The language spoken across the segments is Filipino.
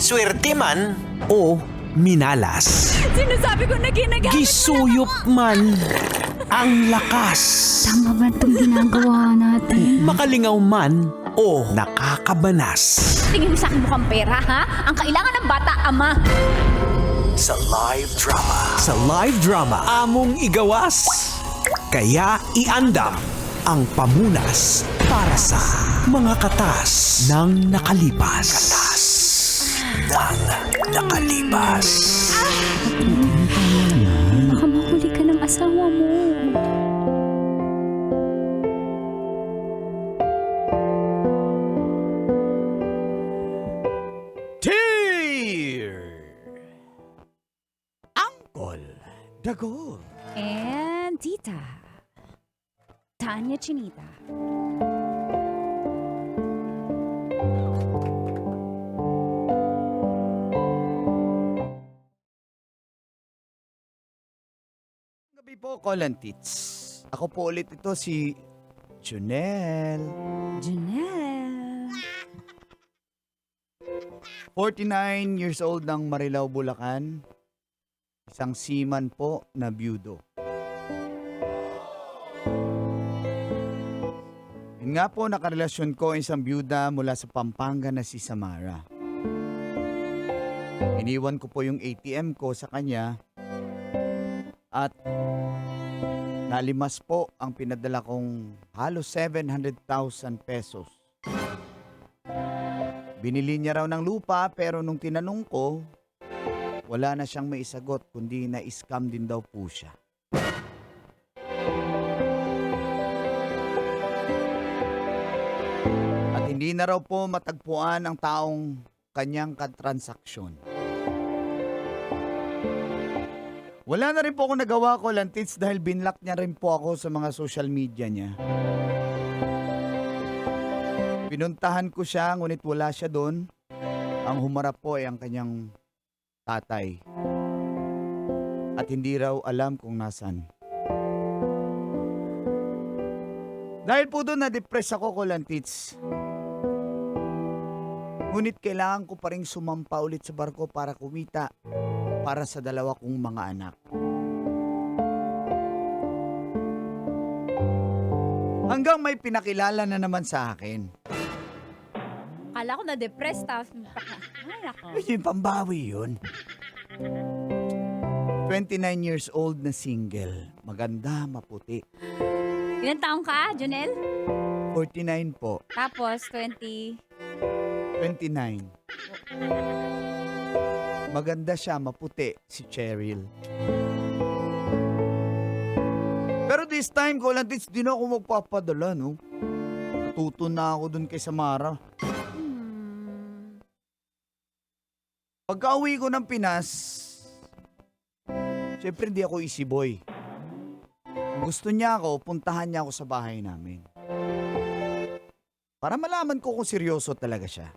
swerte man, o minalas. Sinasabi ko na ginagamit. Gisuyop man ang lakas. Tama ba itong ginagawa natin? Makalingaw man o nakakabanas. Tingin mo sa akin mukhang pera, ha? Ang kailangan ng bata, ama. sa live drama. Sa live drama, among igawas. Kaya iandam ang pamunas para sa mga katas ng nakalipas. Katas ng nakalipas. Baka mahuli ka ng asawa mo. Angkol, Dagol. And Tita. Tanya Chinita. Gabi po, Colin Tits. Ako po ulit ito si Junel. Janelle. 49 years old ng Marilao, Bulacan. Isang seaman po na byudo. Yun nga po, nakarelasyon ko isang byuda mula sa Pampanga na si Samara. Iniwan ko po yung ATM ko sa kanya at nalimas po ang pinadala kong halos 700,000 pesos. Binili niya raw ng lupa pero nung tinanong ko, wala na siyang maisagot kundi na-scam din daw po siya. At hindi na raw po matagpuan ang taong kanyang katransaksyon. Wala na rin po ako nagawa ko, Lantits, dahil binlock niya rin po ako sa mga social media niya. Pinuntahan ko siya, ngunit wala siya doon. Ang humarap po ay ang kanyang tatay. At hindi raw alam kung nasan. Dahil po doon na-depress ako, Kolantits. Ngunit kailangan ko pa rin sumampa ulit sa barko para kumita para sa dalawa kong mga anak. Hanggang may pinakilala na naman sa akin. Akala ko na-depressed. Ay, nako. Yung pambawi yun. 29 years old na single. Maganda, maputi. Ilan taong ka, Janelle? 49 po. Tapos, 20. 29. Maganda siya, maputi, si Cheryl. Pero this time, Colantits, di na ako magpapadala, no? Natuto na ako dun kay Samara. Pagka-uwi ko ng Pinas, syempre hindi ako easy boy. Gusto niya ako, puntahan niya ako sa bahay namin. Para malaman ko kung seryoso talaga siya.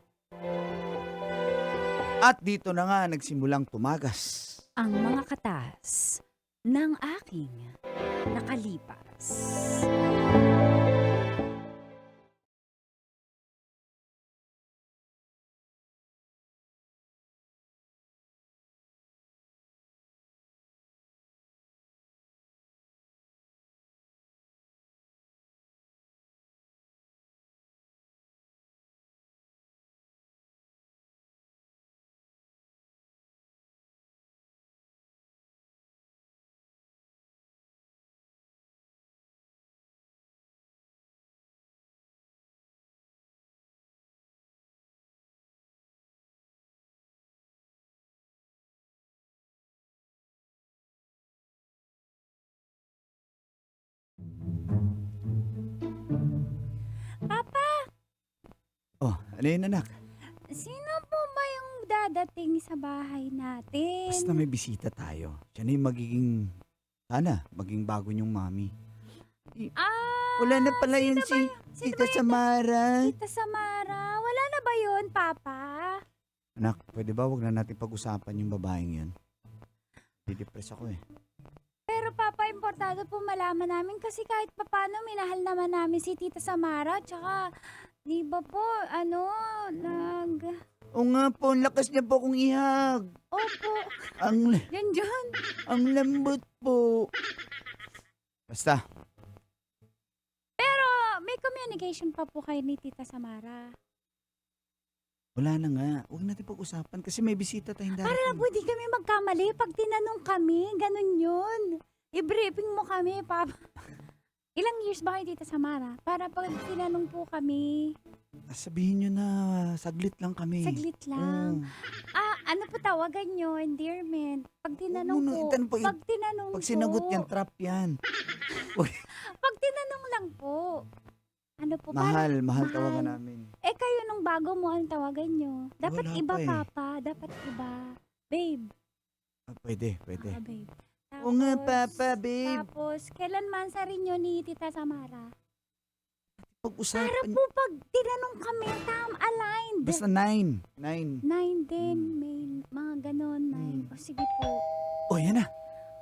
At dito na nga nagsimulang tumagas. Ang mga katas ng aking nakalipas. Papa, Oh, ano yun, anak? sino po ba yung dadating sa bahay natin? Basta may bisita tayo. Siya na yung magiging, sana, maging bago niyong mami. Wala na pala yun si Tita Samara. Tita Samara, wala na ba yun, Papa? Anak, pwede ba wag na natin pag-usapan yung babaeng yun? Didepress ako eh. Pero Papa, importante po malaman namin kasi kahit papano minahal naman namin si Tita Samara. Tsaka, di ba po, O nga po, ang lakas niya po akong ihag. Opo. Ang, Yan dyan. ang lambot po. Basta, Pero may communication pa po kayo ni Tita Samara. wala na nga. Huwag natin pag-usapan kasi may bisita tayong Para lang darating. po di kami magkamali. Pag tinanong kami, ganun yun. I-briefing mo kami, Papa. Ilang years ba kayo, Tita Samara? Para pag tinanong po kami, Sabihin nyo na, saglit lang kami. saglit lang. Oo. Ano po tawagan nyo? Endearment. Pag tinanong mo na po, itanong po, pag tinanong Pag sinagot po, yan, trap yan. pag tinanong lang po, ano po, Mahal, mahal mahal. tawagan namin. kayo nung bago mo, ang tawagan nyo? Dapat Wala iba, pa eh. Papa. Dapat iba. Babe. Pwede, pwede. Babe. Oo nga, Papa, babe. Tapos, kailan man sa rin nyo ni Tita Samara? Para Pag-usapan. po pag tinanong kami, aligned. Basta 9. 9. 9 din, may mga ganon, 9. O sige po. Oh, yan na.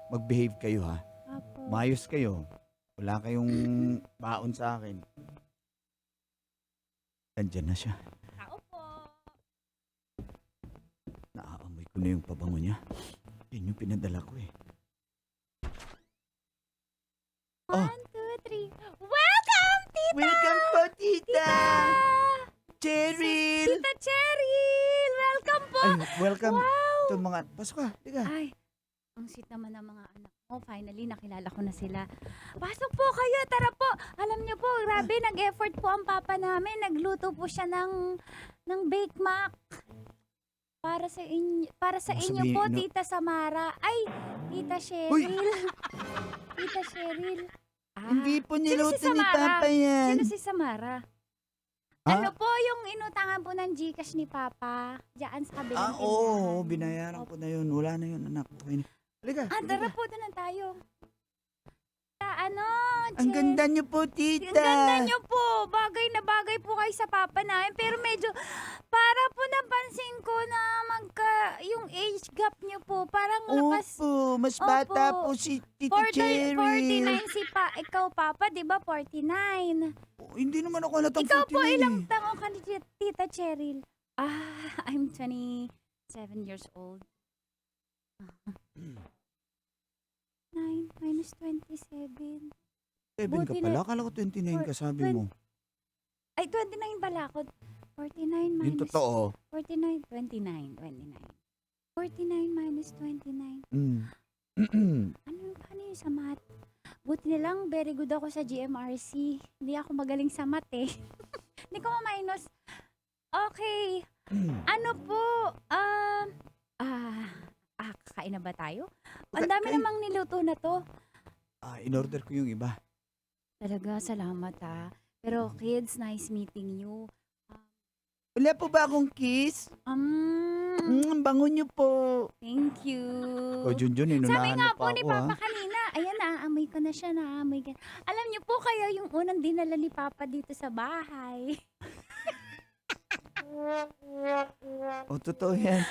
Mag-behave kayo, ha. Apo. Mayos kayo. Wala kayong baon sa akin. Nandyan na siya. Tao po. Naaamoy ko na yung pabango niya. Yan yung pinadala ko eh. Oh. 1, 2, 3. Welcome, Tita! Welcome po, tita! Tita! Cheryl! Tita Cheryl! Welcome po! Ay, welcome. Wow! Ito mga, pasok ka, tiga. Ay, ang sweet naman ng mga anak mo. Finally, nakilala ko na sila. Pasok po kayo, tara po. Alam niyo po, grabe, nag-effort po ang papa namin. Nagluto po siya ng Bake Mac. Para sa inyo, Sabihin, po, no? Tita Samara. Ay, Tita Uy! Cheryl. Tita Cheryl. Ah, Hindi po sino niluto si ni Samara? Papa yan. Sino si Samara? Ah? Ano po yung inutangan po ng Gcash ni Papa? Diyan sa kabilang Oo, tindahan. binayaran ko na yun. Wala na yun, anak. Okay na. Halika, Tara halika. po, doon na tayo. Ano, Ang Jen? ganda niyo po, Ang tita. ganda niyo po. Bagay na bagay po kayo sa papa namin. Pero medyo, para po napansin ko na yung age gap niyo po. Parang lakas. Opo, mas bata Opo. po si Tita Cheryl. 49 si ikaw, Papa, di ba? 49. Hindi naman ako halatang Ikaw 49 po, ilang eh. taong ka ni Tita Cheryl? I'm 27 years old. 9 minus 27. 7 ka buti pala. na- Akala ko 29 ka sabi mo. Ay, 29 pala ako. 49 Yung minus... totoo. 49, 29. 49 minus 29. Mm. Paano yung sa math? Buti na lang, very good ako sa GMRC. Hindi ako magaling sa math eh. Hindi ko ma-minus. Okay. Ano po? Kakain na ba tayo? Ang dami Kain. namang niluto na to. In-order ko yung iba. Talaga, salamat ha. Pero kids, nice meeting you. Wala po ba akong kiss? Ang bango niyo po. Thank you. O, Junjun, Sabi inunahan nga mo po pa ni ako, Papa ha? kanina, ayan, naaamoy ko na siya, naaamoy ka. Alam niyo po kayo yung unang dinala ni Papa dito sa bahay. O, totoo yan.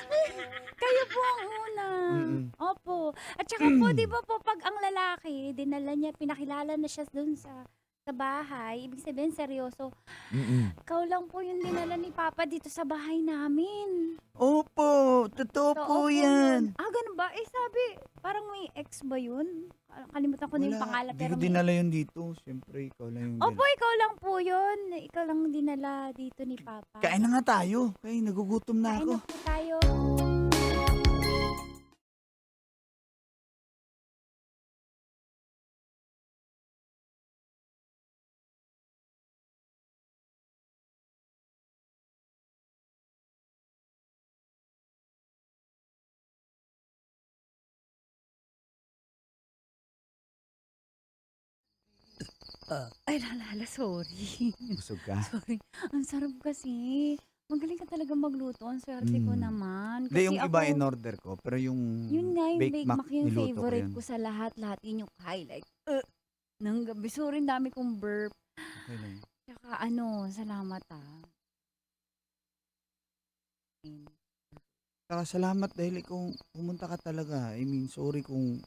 Kayo po ang una. Mm-mm. Opo. At saka po, di ba po, pag ang lalaki, dinala niya, pinakilala na siya dun sa bahay, ibig sabihin, seryoso. Mm-mm. Ikaw lang po yung dinala ni Papa dito sa bahay namin. Opo, totoo po yan. Ganun ba? Sabi, parang may ex ba yun? Kalimutan ko na yung pangalan. Hindi Pero ko may dinala yun dito. Siyempre, ikaw lang yung Opo, ikaw lang po yun. Ikaw lang dinala dito ni Papa. Kain na nga tayo. Kaya nagugutom na Kain ako. na po tayo. Ay, lalala, sorry. Busog ka? Sorry. Ang sarap kasi. Magaling ka talaga magluto. Ang swerte ko Mm. naman. Hindi, Kasi yung iba in-order ko. Pero yung Yun nga, yung Bake Mac yung niluto favorite yun. ko sa lahat. Lahat yun yung highlight. Nang gabi. Sorry, dami kong burp. Okay lang. Tsaka salamat Saka salamat dahil ikaw pumunta ka talaga. I mean, sorry kung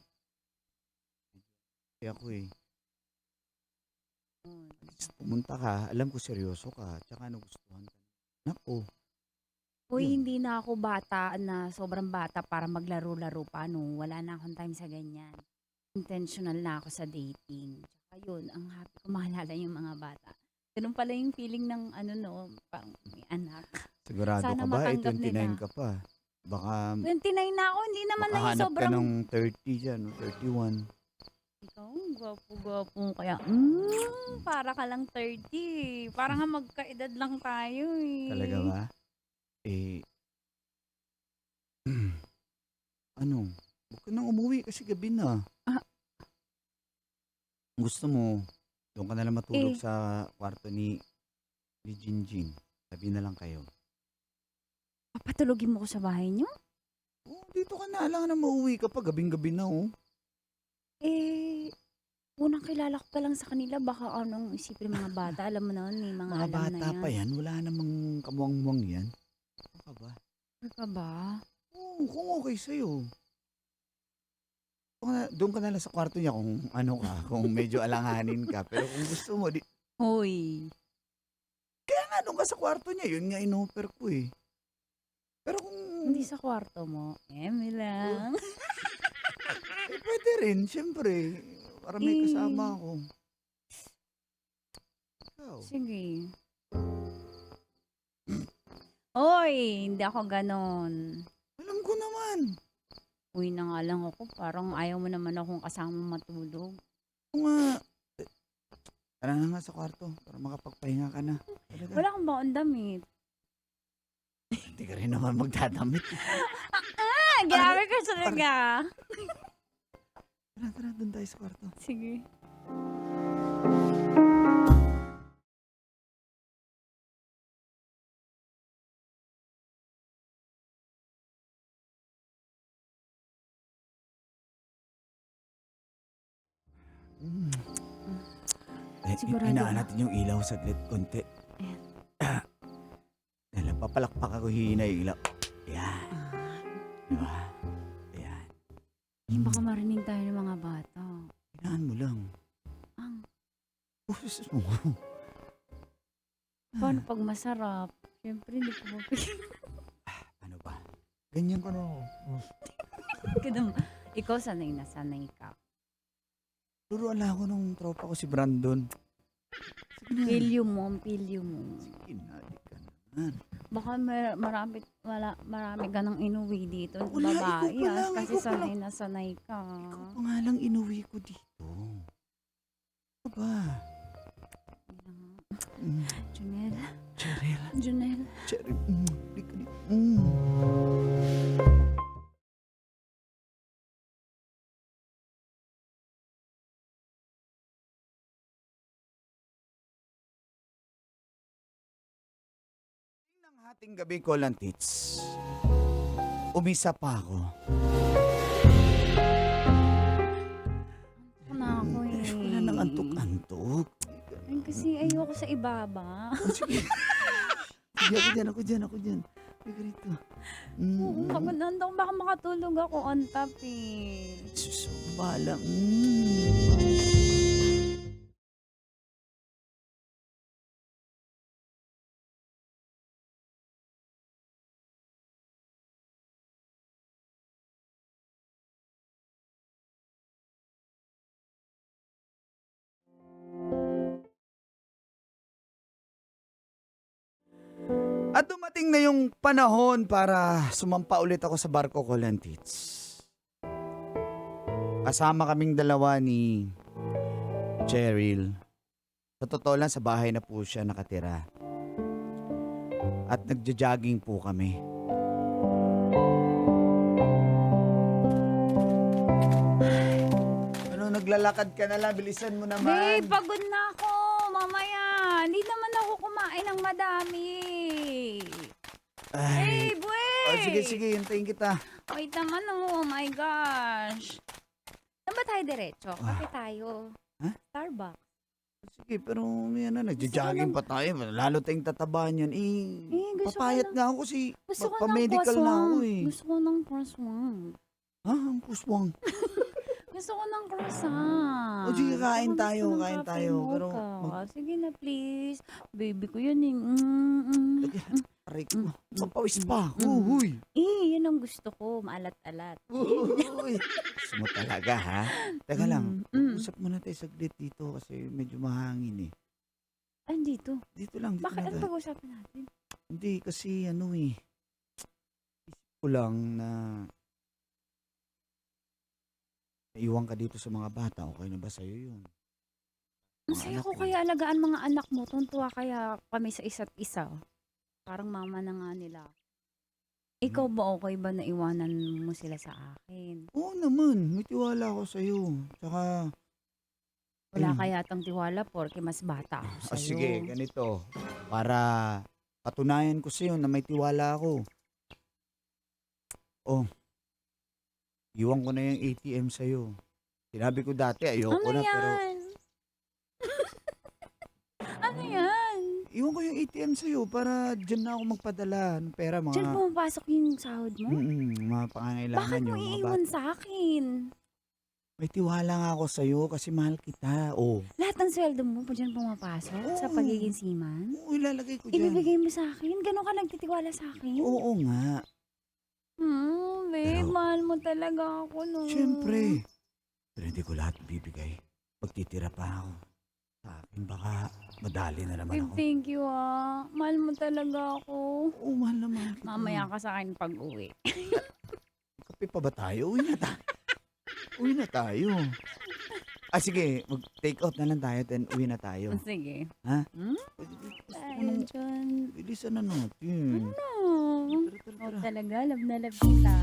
kaya ako eh. At least pumunta ka, alam ko seryoso ka, tsaka nagustuhan ka. Nako, Uy, Yun. hindi na ako bata na sobrang bata para maglaro-laro pa, no? Wala na akong time sa ganyan. Intentional na ako sa dating. Tsaka yun, ang happy ko maalala yung mga bata. Ganun pala yung feeling ng ano no, parang may anak. Sigurado Sana ka ba? Eh, matanggap 29 nila. ka pa. Baka 29 na ako, hindi naman na yung makahanap ka sobrang... ng 30 dyan, no? 31. Ikaw, gwapo-gwapo kaya. Para ka lang 30. Parang nga magkaedad lang tayo eh. Talaga ba? Eh, ano? Huwag ka nang umuwi kasi gabi na. Ah. Gusto mo, doon ka na lang matulog Eh. sa kwarto ni Jinjin. Sabi na lang kayo. Papatulogin mo ko sa bahay niyo? Oh, dito ka na. Alam na mauwi ka pa. Gabing-gabi na, oh. Eh, unang kilala ko pa lang sa kanila, baka anong isipin ng mga bata. Alam mo na, may mga Mga alam na bata yan. pa yan. Wala namang kamuang-muang yan. Ano ka ba? Ano ka ba? Oo, kung okay sa'yo. Doon ka na lang sa kwarto niya kung ano ka, kung medyo alanganin ka. Pero kung gusto mo, Hoy. kaya nga doon ka sa kwarto niya. Yun nga in-offer ko eh. Pero kung... Hindi sa kwarto mo. Eme lang. Eh, pwede rin, syempre. Para may Eh. kasama ako. Ikaw. Sige. Hoy, hindi ako ganon. Alam ko naman. Uwi na nga lang ako. Parang ayaw mo naman akong kasama matulog. Oo nga. Tara na nga sa kwarto para makapagpahinga ka na. Talaga. Wala kang baon damit. Hindi ka rin naman magdadamit. Ah, grabe ka talaga. Tara, doon tayo sa kwarto. Sige. Mm. Eh, Sigurado inaan ka? natin yung ilaw saglit, konti. Ayan. Papalakpak ako, hihina yung ilaw. Yan, Ah, diba? Yan. baka marinig tayo ng mga bata. Inaan mo lang. Ang, Pusus mo. paano pag masarap? Siyempre, hindi ko mapigil. Ano ba? Ganyan ko na. Ikaw sanay na sanay ka. Turuan lang ako ng tropa ko si Brandon. Sige na. Pilyo mo. Sige na, di ka naman. Baka marami ka nang inuwi dito. Wala, Babae, ikaw pa lang, kasi ikaw pa sanay na sanay ka. Ikaw pa nga lang inuwi ko dito. Ano ba? Mm. Junel. Cheryl. Junel. Cheryl. Di ka di. Mm. Ng hating gabi ko lang, tits. Umisa pa ako. Ako na ako eh. Wala nang antok-antok. Ay, kasi ayoko sa ibaba. Sige. Sige, ako dyan. Sige rito. Oo, pagod na ako. Baka makatulog ako on top eh. Sus, bahala. At dumating na yung panahon para sumampa ulit ako sa barko ko, Lantits. Kasama kaming dalawa ni Cheryl. Sa totoo lang, sa bahay na po siya nakatira. At nagja-jogging po kami. Ano, naglalakad ka na lang, bilisan mo naman. Babe, pagod na ako. Mamaya. Hindi naman ako kumain ng madami. Ay. Babe, wait. Oh, sige, hintayin kita. Wait naman, oh my gosh. Saan ba tayo diretso? Kape tayo. Ha? Starbucks. Sige, pero may nagja-jogging pa tayo. Lalo tayong tatabaan yan. gusto ko Papayat ng- nga ako kasi Gusto ko ng pa-medical na ako croissant. eh. Gusto ko ng croissant. Ha? Ang puswang. Gusto ko ng croissant. O sige, kain Gusto ko tayo, ng kain cafe tayo. Pero mocha. mag- Sige na, please. Baby ko yun eh. Aray ko. Mapawis Mm. pa. Mm. Uy. Yun ang gusto ko. Maalat-alat. Uy. Gusto mo talaga, ha? Teka lang. Usap muna tayo saglit dito kasi medyo mahangin eh. Andito. Dito lang. Dito Bakit lang ang tayo. pag-usapan natin? Hindi, kasi ano eh. Isip ko lang na naiwan ka dito sa mga bata. Okay na ba sa'yo yun? Mga Masaya anak ko mo. kaya alagaan mga anak mo. Tuntua kaya kami sa isa't isa. Parang mama na nga nila. Ikaw ba okay ba na iwanan mo sila sa akin? Oo naman. May tiwala ako sa'yo. Tsaka, Wala ayun. kaya tang tiwala porke mas bata ako sa'yo. Sige, ganito. Para patunayan ko sa'yo na may tiwala ako. Oh, iwan ko na yung ATM sa'yo. Sinabi ko dati, ayoko Ano na, pero yan? Ano yan? iwan ko yung ATM sa'yo para dyan na ako magpadala ng pera, Diyan mga, pumapasok yung sahod mo? mga pangangailangan Bakit nyo, mo mga iiwan bata. sa akin? May tiwala nga ako sa'yo kasi mahal kita. Oh, Lahat ng sweldo mo pa dyan pumapasok sa Oo. pagiging seaman? oo, ilalagay ko dyan. Ibibigay mo sa akin? Ganon ka nagtitiwala sa akin? Oo nga. Babe, Pero- mahal mo talaga ako, no? Siyempre. Pero hindi ko lahat bibigay. Pagtitira pa ako. Sa akin baka madali na naman Babe, ako. thank you, ah. Mahal mo talaga ako. Oo, mahal na mahal kita. Mamaya ka sa akin pag-uwi. Kape pa ba tayo? Uwi na tayo. Uwi na tayo. Ah, sige. Mag-take out na lang tayo, then uwi na tayo. Sige. Ha? Tayo dyan. Bilisan na natin. No. Tara, tara, Oh, tara. talaga, love na love kita.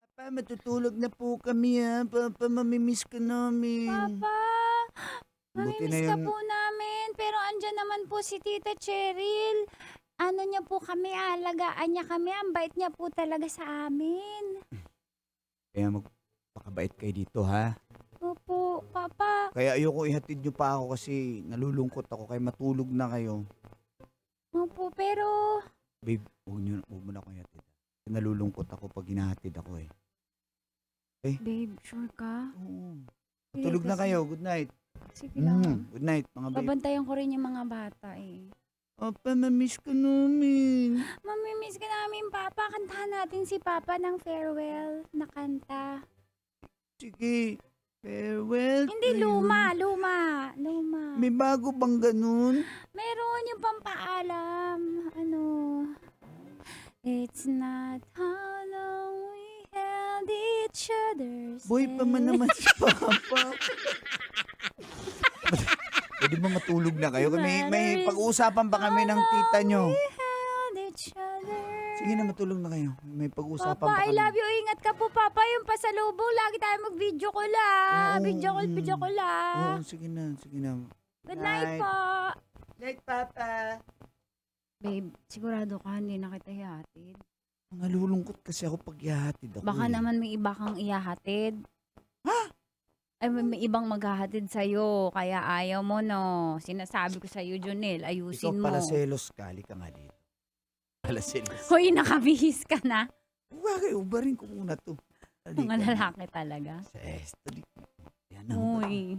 Papa, matutulog na po kami ha. Papa, mamimiss ka namin. Papa, Buti na mamimiss ka yun. po namin. Pero andyan naman po si Tita Cheryl. Ano niya po kami, alagaan niya kami. Ang bait niya po talaga sa amin. Kaya magpakabait kayo dito ha. Opo, Papa. Kaya ayoko ihatid nyo pa ako kasi nalulungkot ako kaya matulog na kayo. Opo, pero... Babe, huwag mo na akong ihatid. Nalulungkot ako pag hinahatid ako eh. Babe, sure ka? Oo. Matulog na kasi- kayo. Good night. Sige lang. Good night mga babe. Babantayan ko rin yung mga bata eh. Papa, mamiss ka namin. Mamimiss ka namin, Papa. Kantahan natin si Papa ng farewell na kanta. Sige. Farewell Hindi, to you. luma. May bago bang ganun? Meron yung pampaalam. Ano? It's not how long we held each other's Boy pa man hand. naman si Papa. Pwede ba matulog na kayo? May pag-uusapan pa kami ng tita nyo. We held each other. Sige na, matulog na kayo. May pag-uusapan Papa, pa I kami. love you. Ingat ka po, Papa. Yung pasalubong, lagi tayo mag-video call, ah. Oo, Video call, ah. Oo, sige na. Good night po. Night, Papa. Babe, sigurado ka, hindi na kita ihatid. Nalulungkot kasi ako pag ihahatid ako. Baka eh. naman may iba kang ihahatid. Ay, may ibang maghahatid sa'yo, kaya ayaw mo, no. Sinasabi ko sa'yo, Junel, Ikaw ayusin mo. pala selos, kali ka nga dito. Pala selos. Hoy, nakabihis ka na. Bakit? Ubarin ko muna to. Halika Mga na. lalaki talaga. Ses, yan na. hubad. Uy.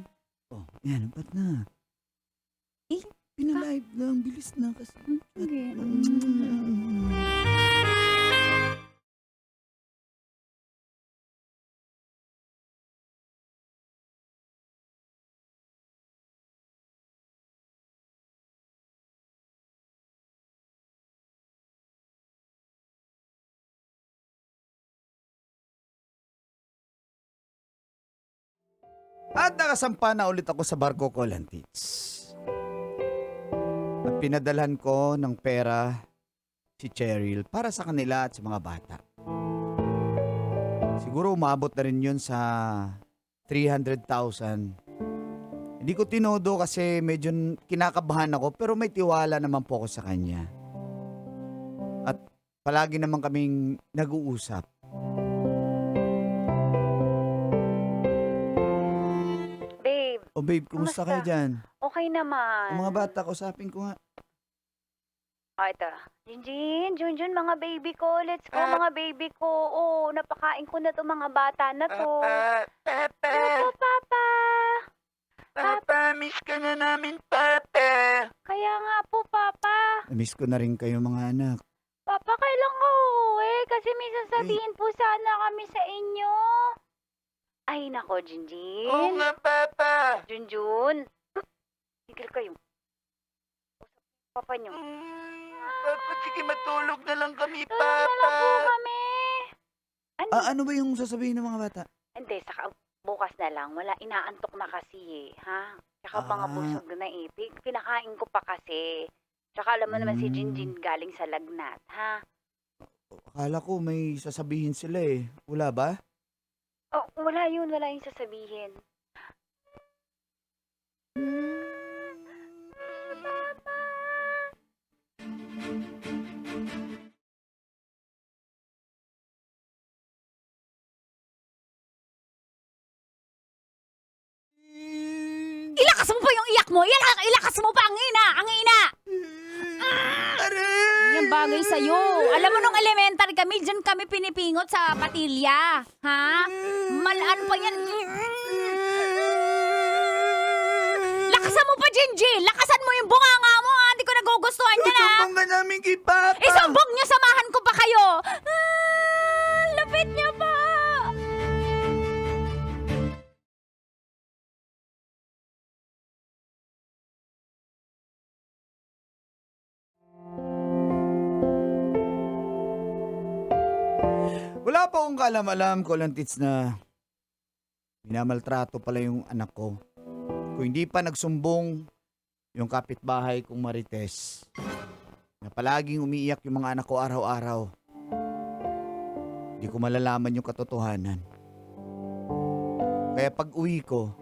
Oh, yan, ba't na? Eh, Pinalive lang, bilis na kasi. Sige. At nakasampa na ulit ako sa Barko Colantits. At pinadalhan ko ng pera si Cheryl para sa kanila at sa mga bata. Siguro umabot na rin yun sa 300,000. Hindi ko tinodo kasi medyo kinakabahan ako pero may tiwala naman po ako sa kanya. At palagi naman kaming nag-uusap. Babe, O babe, kumusta Kumusta? kayo dyan? okay naman. Ang mga bata, kausapin ko nga. Oh, ito. Junjun, mga baby ko. Let's go, mga baby ko. Oh, napakain ko na to mga bata na to. Ano po, Papa? Papa, miss ka na namin, Papa. Kaya nga po, Papa. Namiss ko na rin kayo mga anak. Papa, kailan ka uuwi? Kasi may sasabihin po sana kami sa inyo. Ay, nako, Junjun. Oo nga, Papa. Junjun. Tigil kayo. Papa nyo. Papa, sige, matulog na lang kami, Tulog na lang po Papa. kami. Ano? Ano ba yung sasabihin ng mga bata? Hindi, saka bukas na lang. Wala, inaantok na kasi ha? Tsaka mga Ah. busog na Pinakain ko pa kasi. Tsaka alam mo naman si Mm. Jinjin galing sa lagnat, ha? Akala ko may sasabihin sila eh. Wala ba? Oh, wala yun. Wala yung sasabihin. Papa! Ilakas mo pa yung iyak mo! Ilakas mo pa ang ina! Ang ina! Yan bagay sa'yo. Alam mo, nung elementary kami, dyan kami pinipingot sa patilya. Ha? Malaan pa yan. Lakasan mo pa, Jinji! Lakasan mo yung bunganga mo, ha? Hindi ko nagugustuhan yan, ha? Susumbong ka namin kay Papa! Isumbong niyo, samahan ko pa kayo! Lapit niya pa! Wala pa akong kaalam-alam ko lang, Tits, na minamaltrato pala yung anak ko. Kung hindi pa nagsumbong yung kapitbahay kong Marites, na palaging umiiyak yung mga anak ko araw-araw, hindi ko malalaman yung katotohanan. Kaya pag uwi ko,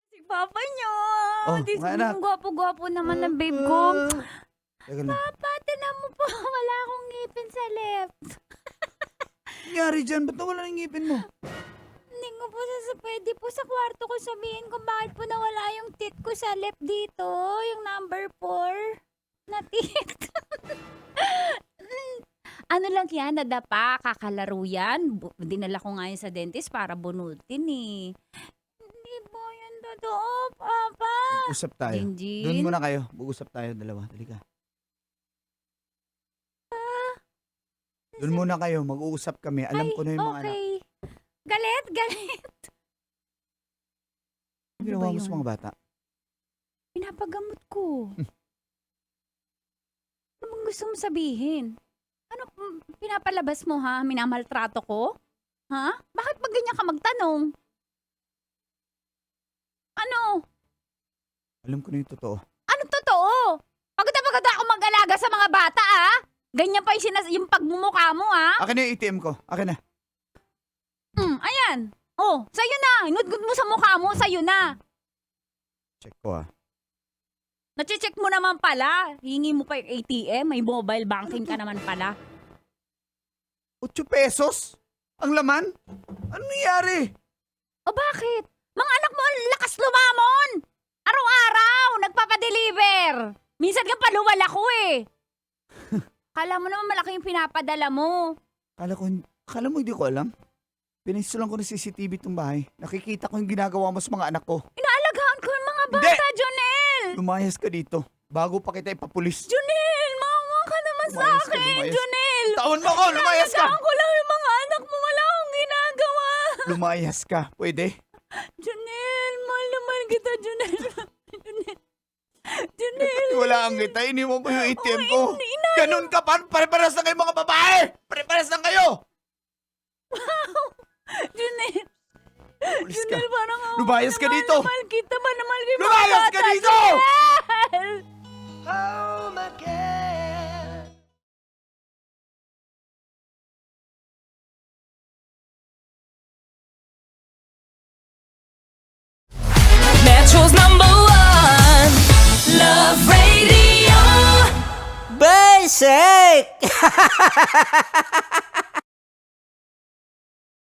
Si Papa niyo! Oh, Dis, mga anak. ang gwapo-gwapo naman ng babe ko. teka lang, Papa, tinan mo po, wala akong ngipin sa left. nangyari dyan? Ba't nawala ng ngipin mo? Hindi ko po pwede po sa kwarto ko sabihin kung bakit po nawala yung teeth ko sa left dito, yung number 4 na teeth. Ano lang yan, nadapa, kakalaro yan. Dinala ko nga yun sa dentist para bunutin eh. Hindi po yan totoo, Papa. Usap tayo. Jinjin. Doon muna kayo. Mag-usap tayo dalawa. Dali ka. Doon muna kayo. Mag-uusap kami. Alam ko na yung mga anak. Okay. Galit. Ano ginawa Ano ba mo sa yun? mga bata? Pinapagamot ko. Ano bang gusto mo sabihin? Ano, pinapalabas mo ha? Minamaltrato ko? Ha? Bakit ba ganyan ka magtanong? Ano? Alam ko na yung totoo. Ano totoo? Pagod na pagod ako mag-alaga sa mga bata Ganyan pa yung pagmumukha mo Akin na yung ATM ko. Akin na. Ayan. Oh, sa'yo na. Inudgud mo sa mukha mo, sa'yo na. Check ko Nache-check mo naman pala. Hingi mo pa yung ATM, may mobile banking ka naman pala. 8 pesos? Ang laman? Ano nangyari? O bakit? Mga anak mo, ang lakas lumamon! Araw-araw, nagpapadeliver! Minsan nga paluwal ako eh. Kala mo naman malaki yung pinapadala mo. Akala mo hindi ko alam? Pininsulan ko ng CCTV itong bahay. Nakikita ko yung ginagawa mo sa mga anak ko. Inaalagaan ko yung mga bata, Hindi! Jonel! Lumayas ka dito. Bago pa kita ipapulis. Jonel, maawa ka naman sa Lumayas ka, akin, lumayas. Jonel! Tawan mo ko! Lumayas ka! Inaalagaan ko lang yung mga anak mo, wala akong ginagawa. Lumayas ka. Pwede? Jonel, mahal naman kita, Jonel. Jonel. Walaan kita. Iniwan mo yung ATM ko. Ina- Ganun ka pa. Pare-paras na kayo mga babae. Pare-paras na kayo. Jonel. Pulis ka. Jonel, parang ako. Lumayas ka dito. Mahal kita ba na mahal kita? Lumayas ka dito! Jonel! Home again. Metro's #1 Love Radio. Basic!